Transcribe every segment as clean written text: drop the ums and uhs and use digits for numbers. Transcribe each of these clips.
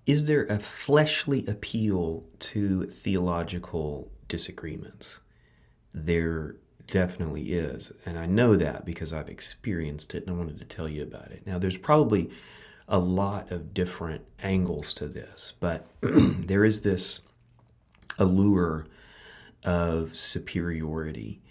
Is there a fleshly appeal to theological disagreements? There definitely is. And I know that because I've experienced it and I wanted to tell you about it. Now, there's probably a lot of different angles to this, but there is this allure of superiority.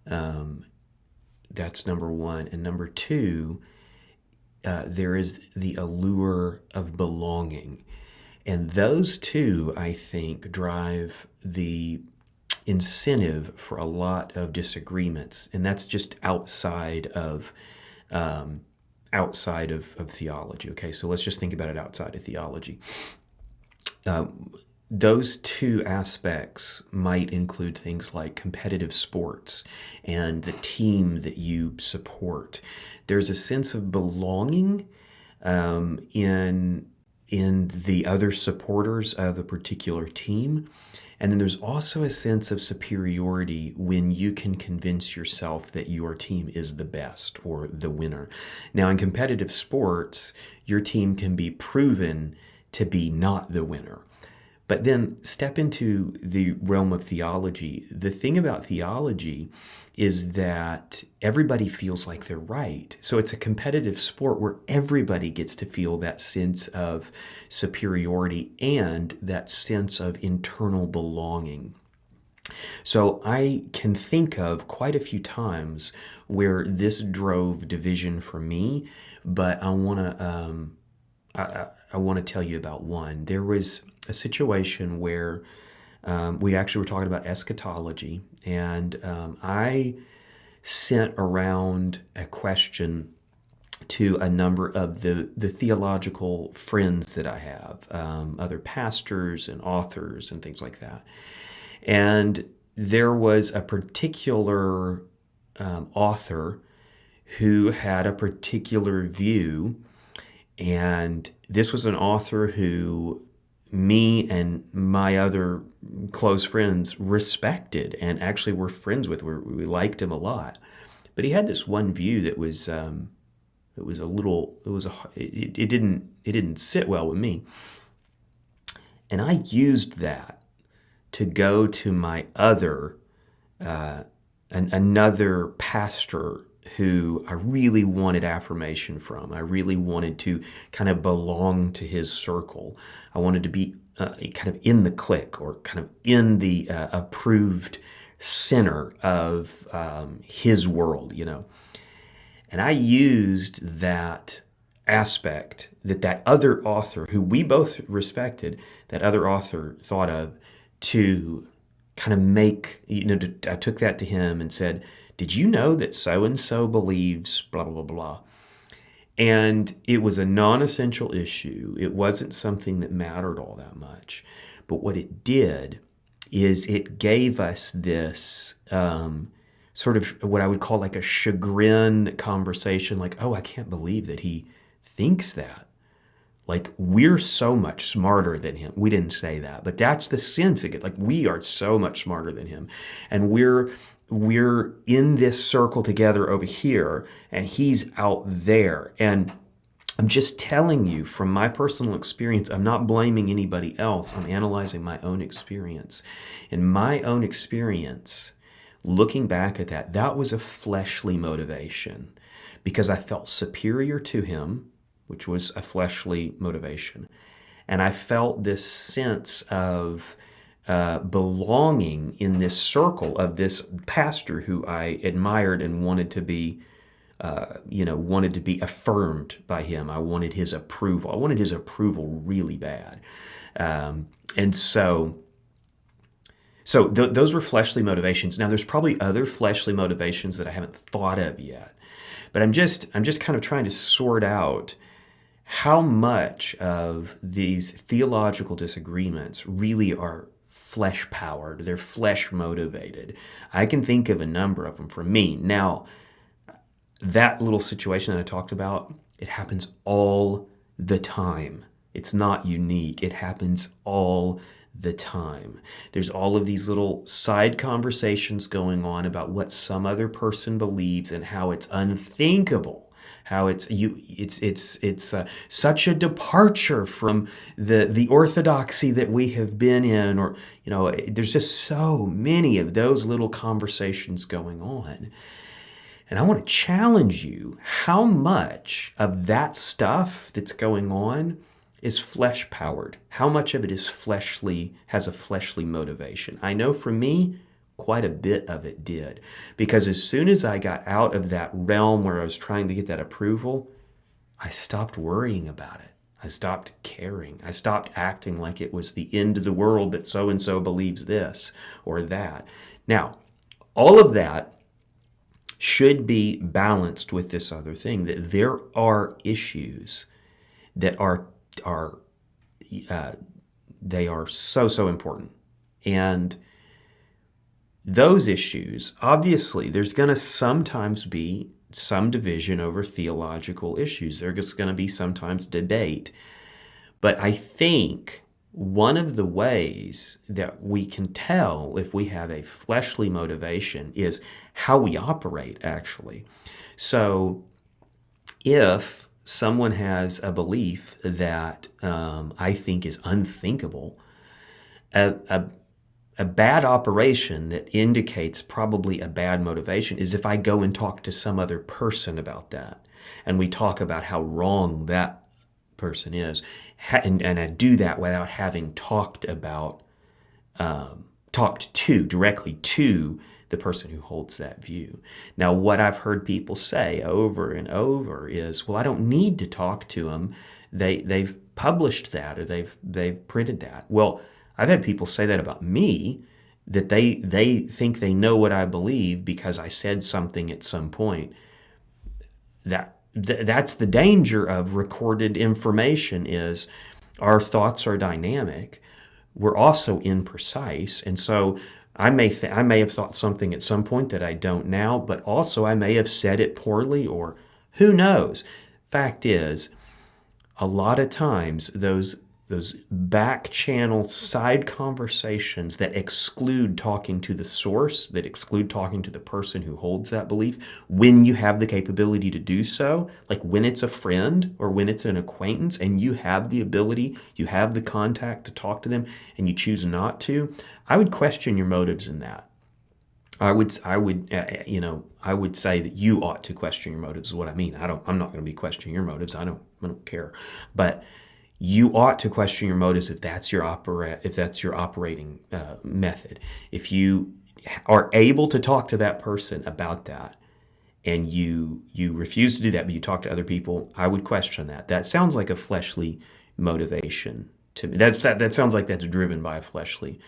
That's number one. And number two, there is the allure of belonging. And those two, I think, drive the incentive for a lot of disagreements. And that's just outside of theology. Okay, so let's just think about it outside of theology. Those two aspects might include things like competitive sports and the team that you support. There's a sense of belonging in the other supporters of a particular team. And then there's also a sense of superiority when you can convince yourself that your team is the best or the winner. Now, in competitive sports, your team can be proven to be not the winner. But then step into the realm of theology. The thing about theology is that everybody feels like they're right. So it's a competitive sport where everybody gets to feel that sense of superiority and that sense of internal belonging. So I can think of quite a few times where this drove division for me, but I want to tell you about one. There was a situation where we actually were talking about eschatology, and I sent around a question to a number of the theological friends that I have, other pastors and authors and things like that. And there was a particular author who had a particular view, and this was an author who me and my other close friends respected and actually were friends with. We liked him a lot, but he had this one view that was it didn't sit well with me, and I used that to go to my another pastor who I really wanted affirmation from. I really wanted to kind of belong to his circle. I wanted to be kind of in the clique or kind of in the approved center of his world. And I used that aspect that other author, who we both respected, that other author thought of, to kind of I took that to him and said, did you know that so-and-so believes blah, blah, blah, blah? And it was a non-essential issue. It wasn't something that mattered all that much. But what it did is it gave us this sort of what I would call like a chagrin conversation, like, oh, I can't believe that he thinks that. Like, we're so much smarter than him. We didn't say that, but that's the sense it gets. Like, we are so much smarter than him. And we're in this circle together over here, and he's out there. And I'm just telling you from my personal experience, I'm not blaming anybody else. I'm analyzing my own experience. In my own experience, looking back at that, that was a fleshly motivation because I felt superior to him, which was a fleshly motivation. And I felt this sense of belonging in this circle of this pastor who I admired and wanted to be affirmed by him. I wanted his approval. I wanted his approval really bad. And so those were fleshly motivations. Now, there's probably other fleshly motivations that I haven't thought of yet. But I'm just kind of trying to sort out how much of these theological disagreements really are flesh powered, they're flesh motivated. I can think of a number of them for me. Now, that little situation that I talked about, it happens all the time. It's not unique. It happens all the time. There's all of these little side conversations going on about what some other person believes and how it's unthinkable how it's such a departure from the orthodoxy that we have been in, or there's just so many of those little conversations going on. And I want to challenge you, how much of that stuff that's going on is flesh powered? How much of it is fleshly, has a fleshly motivation? I know for me, quite a bit of it did. Because as soon as I got out of that realm where I was trying to get that approval, I stopped worrying about it. I stopped caring. I stopped acting like it was the end of the world that so and so believes this or that. Now, all of that should be balanced with this other thing, that there are issues that are they are so important. And those issues, obviously, there's going to sometimes be some division over theological issues. There's going to be sometimes debate. But I think one of the ways that we can tell if we have a fleshly motivation is how we operate, actually. So if someone has a belief that I think is unthinkable, a bad operation that indicates probably a bad motivation is if I go and talk to some other person about that, and we talk about how wrong that person is, and I do that without having talked directly to the person who holds that view. Now, what I've heard people say over and over is, well, I don't need to talk to them. They've published that, or they've printed that. Well, I've had people say that about me, that they think they know what I believe because I said something at some point. That's the danger of recorded information, is our thoughts are dynamic. We're also imprecise. And so I may have thought something at some point that I don't now, but also I may have said it poorly, or who knows. Fact is, a lot of times those back channel side conversations that exclude talking to the source, that exclude talking to the person who holds that belief, when you have the capability to do so, like when it's a friend or when it's an acquaintance and you have the ability, you have the contact to talk to them, and you choose not to, I would question your motives in that. I would say that you ought to question your motives. Is what I mean. I'm not going to be questioning your motives. I don't care. But you ought to question your motives if that's your operating method. If you are able to talk to that person about that, and you refuse to do that, but you talk to other people, I would question that. That sounds like a fleshly motivation to me. That sounds like that's driven by a fleshly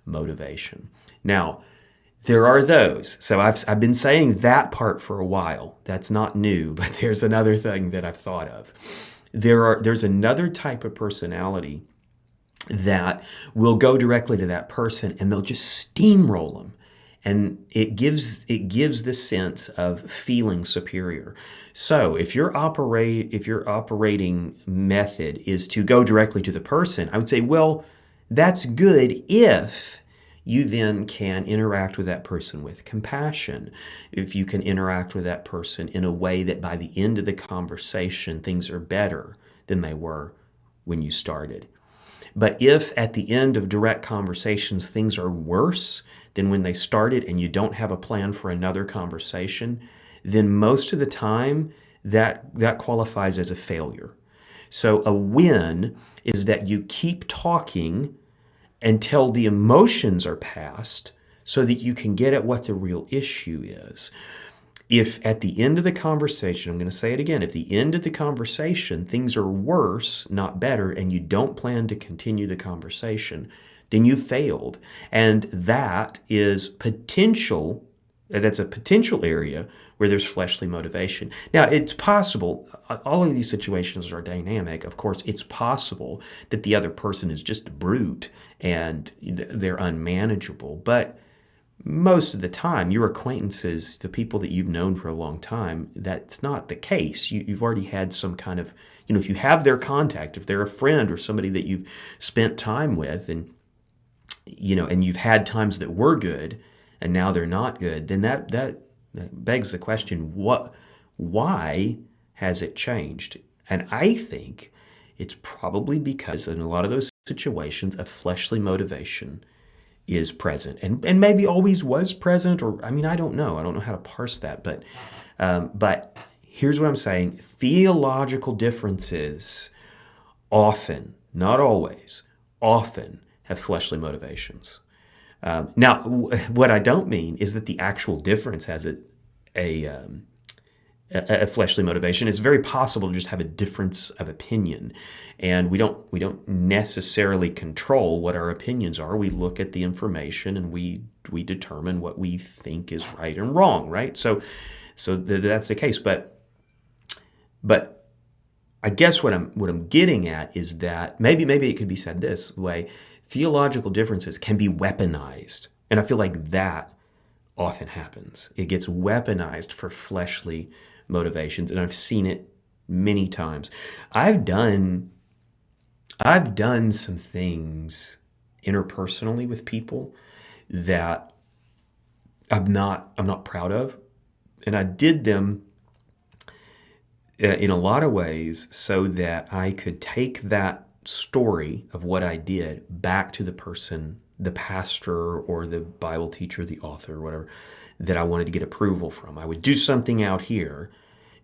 motivation. Now, there are those. So I've been saying that part for a while. That's not new, but there's another thing that I've thought of. There's another type of personality that will go directly to that person and they'll just steamroll them. And it gives this sense of feeling superior. So if your operating method is to go directly to the person, I would say, well, that's good if you then can interact with that person with compassion. If you can interact with that person in a way that by the end of the conversation, things are better than they were when you started. But if at the end of direct conversations, things are worse than when they started and you don't have a plan for another conversation, then most of the time that qualifies as a failure. So a win is that you keep talking until the emotions are past so that you can get at what the real issue is. If at the end of the conversation, I'm going to say it again, if the end of the conversation things are worse, not better, and you don't plan to continue the conversation, then you failed. And that's a potential area where there's fleshly motivation. Now, it's possible, all of these situations are dynamic. Of course, it's possible that the other person is just a brute and they're unmanageable. But most of the time, your acquaintances, the people that you've known for a long time, that's not the case. You've already had some kind of, if you have their contact, if they're a friend or somebody that you've spent time with, and you've had times that were good and now they're not good, then that begs the question, why has it changed? And I think it's probably because in a lot of those situations, a fleshly motivation is present and maybe always was present, or I mean, I don't know. I don't know how to parse that. But here's what I'm saying. Theological differences often, not always, often have fleshly motivations. Now, what I don't mean is that the actual difference has a, um, a fleshly motivation. It's very possible to just have a difference of opinion, and we don't necessarily control what our opinions are. We look at the information and we determine what we think is right and wrong. Right. So that's the case. But I guess what I'm getting at is that maybe it could be said this way: theological differences can be weaponized, and I feel like that often happens. It gets weaponized for fleshly motivations, and I've seen it many times. I've done I've done some things interpersonally with people that I'm not proud of, and I did them in a lot of ways so that I could take that story of what I did back to the person, the pastor or the Bible teacher, the author, or whatever, that I wanted to get approval from. I would do something out here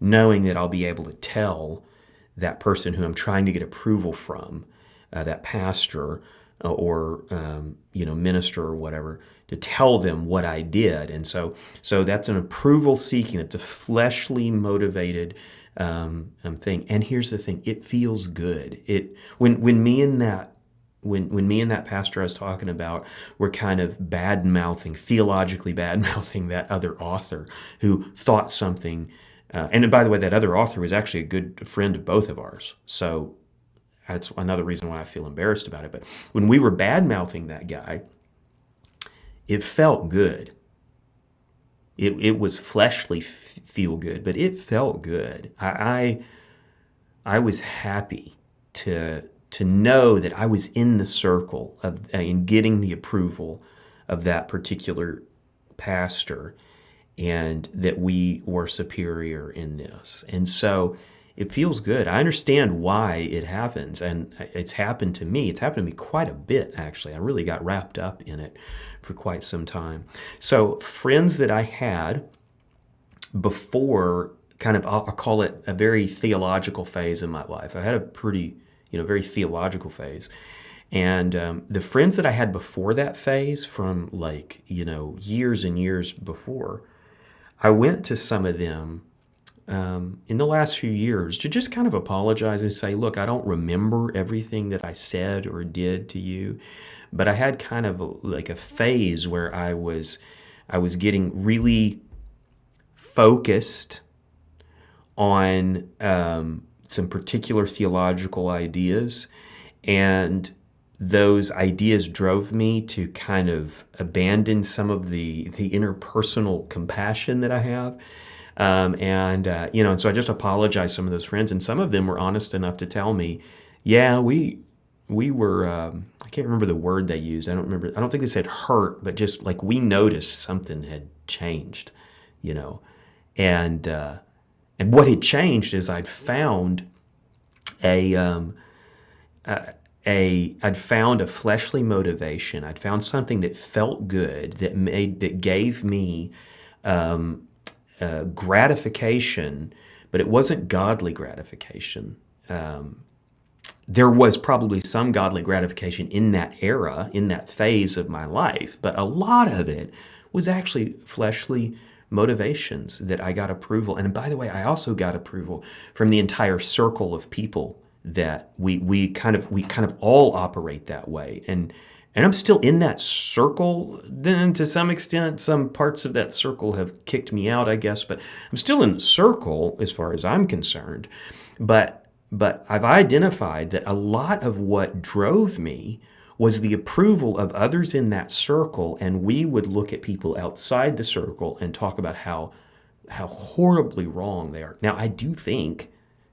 knowing that I'll be able to tell that person who I'm trying to get approval from, that pastor or minister or whatever, to tell them what I did. And so that's an approval seeking. It's a fleshly motivated thing. And here's the thing: it feels good. When me and that pastor I was talking about were kind of bad mouthing, theologically bad mouthing that other author who thought something. And by the way, that other author was actually a good friend of both of ours. So that's another reason why I feel embarrassed about it. But when we were bad mouthing that guy, it felt good. It was fleshly feel good, but it felt good. I was happy to know that I was in the circle of in getting the approval of that particular pastor, and that we were superior in this. And so it feels good. I understand why it happens, and it's happened to me. It's happened to me quite a bit, actually. I really got wrapped up in it for quite some time. So friends that I had before, kind of, I'll call it a very theological phase in my life. I had a pretty, very theological phase. And the friends that I had before that phase, from years and years before, I went to some of them in the last few years to just kind of apologize and say, look, I don't remember everything that I said or did to you, but I had kind of a phase where I was getting really focused on some particular theological ideas, and those ideas drove me to kind of abandon some of the interpersonal compassion that I have. And so I just apologized to some of those friends, and some of them were honest enough to tell me, yeah, we were, I can't remember the word they used. I don't think they said hurt, but just like we noticed something had changed, you know. And what had changed is I'd found I'd found a fleshly motivation. I'd found something that felt good, that gave me gratification, but it wasn't godly gratification. There was probably some godly gratification in that era, in that phase of my life, but a lot of it was actually fleshly motivations that I got approval. And by the way, I also got approval from the entire circle of people that we kind of all operate that way. And I'm still in that circle. Then to some extent, some parts of that circle have kicked me out, I guess, but I'm still in the circle as far as I'm concerned. But I've identified that a lot of what drove me was the approval of others in that circle, and we would look at people outside the circle and talk about how horribly wrong they are. Now, I do think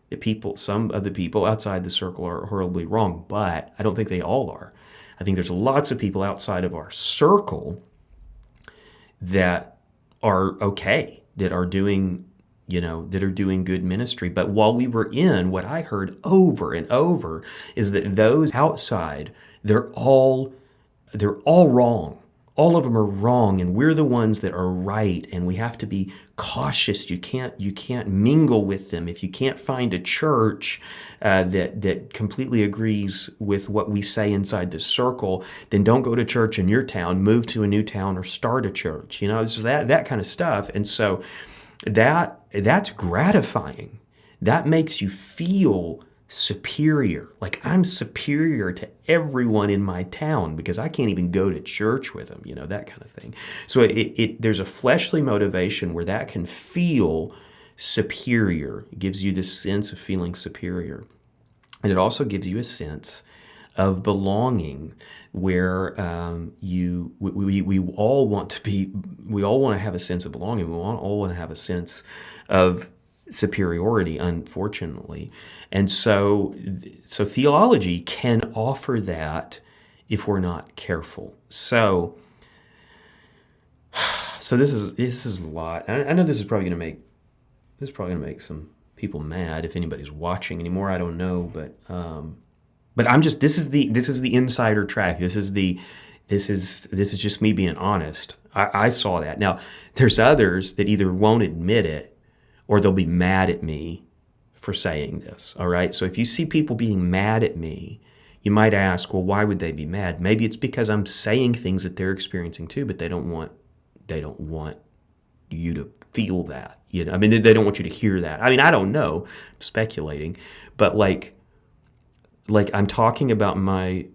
that some of the people outside the circle are horribly wrong, but I don't think they all are. I think there's lots of people outside of our circle that are okay, that are doing, that are doing good ministry. But while we were in, what I heard over and over is that those outside, they're all wrong. All of them are wrong, and we're the ones that are right, and we have to be cautious. You can't mingle with them. If you can't find a church that completely agrees with what we say inside the circle, then don't go to church in your town. Move to a new town or start a church. It's just that kind of stuff. And so that's gratifying. That makes you feel superior. Like I'm superior to everyone in my town because I can't even go to church with them, that kind of thing. So there's a fleshly motivation where that can feel superior. It gives you this sense of feeling superior. And it also gives you a sense of belonging where we all want to have a sense of belonging. We all want to have a sense of superiority, unfortunately. And so theology can offer that if we're not careful. So this is a lot. I know this is probably going to make some people mad if anybody's watching anymore. I don't know, but I'm just this is the insider track. This is just me being honest. I saw that. Now there's others that either won't admit it or they'll be mad at me for saying this, all right? So if you see people being mad at me, you might ask, well, why would they be mad? Maybe it's because I'm saying things that they're experiencing too, but they don't want you to feel that. I mean, they don't want you to hear that. I mean, I don't know, I'm speculating, but like I'm talking about my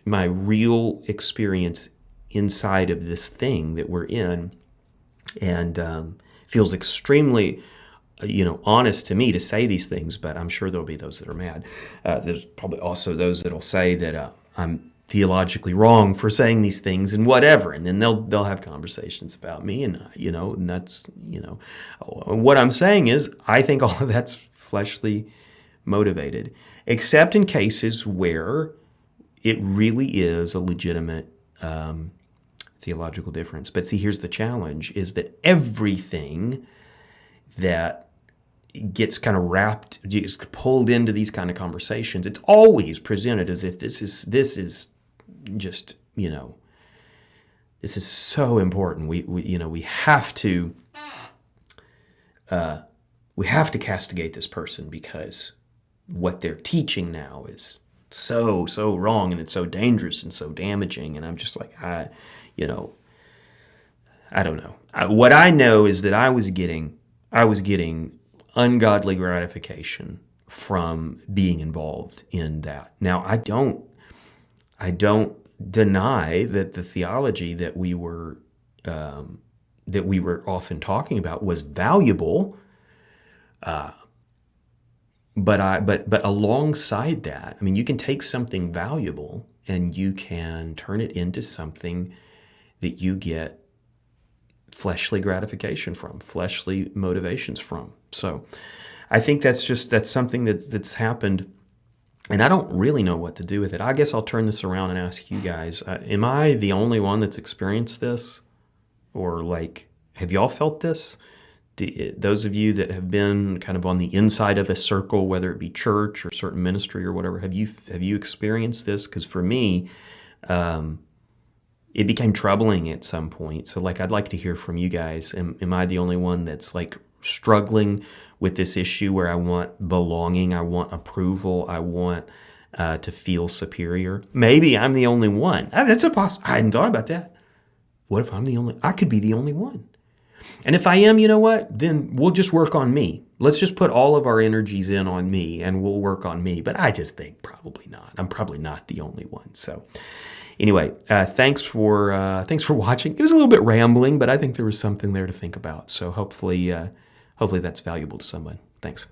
real experience inside of this thing that we're in, and feels extremely, honest to me to say these things, but I'm sure there'll be those that are mad. There's probably also those that'll say that I'm theologically wrong for saying these things and whatever, and then they'll have conversations about me, and and that's what I'm saying is I think all of that's fleshly motivated, except in cases where it really is a legitimate theological difference. But see, here's the challenge, is that everything that gets kind of gets pulled into these kind of conversations, it's always presented as if this is just, this is so important. We have to castigate this person because what they're teaching now is so wrong, and it's so dangerous and so damaging. And I'm just like, I don't know. What I know is that I was getting ungodly gratification from being involved in that. Now, I don't deny that the theology that we were often talking about was valuable. But alongside that, I mean, you can take something valuable and you can turn it into something that you get fleshly gratification from, fleshly motivations from. So I think that's something that's happened, and I don't really know what to do with it. I guess I'll turn this around and ask you guys, am I the only one that's experienced this? Or have y'all felt this? Those of you that have been kind of on the inside of a circle, whether it be church or certain ministry or whatever, have you experienced this? Because for me, it became troubling at some point. So I'd like to hear from you guys. Am I the only one that's struggling with this issue where I want belonging, I want approval, I want to feel superior? Maybe I'm the only one. That's a possibility. I hadn't thought about that. What if I could be the only one? And if I am, you know what? Then we'll just work on me. Let's just put all of our energies in on me and we'll work on me. But I just think probably not. I'm probably not the only one. So anyway, thanks for watching. It was a little bit rambling, but I think there was something there to think about. So hopefully that's valuable to someone. Thanks.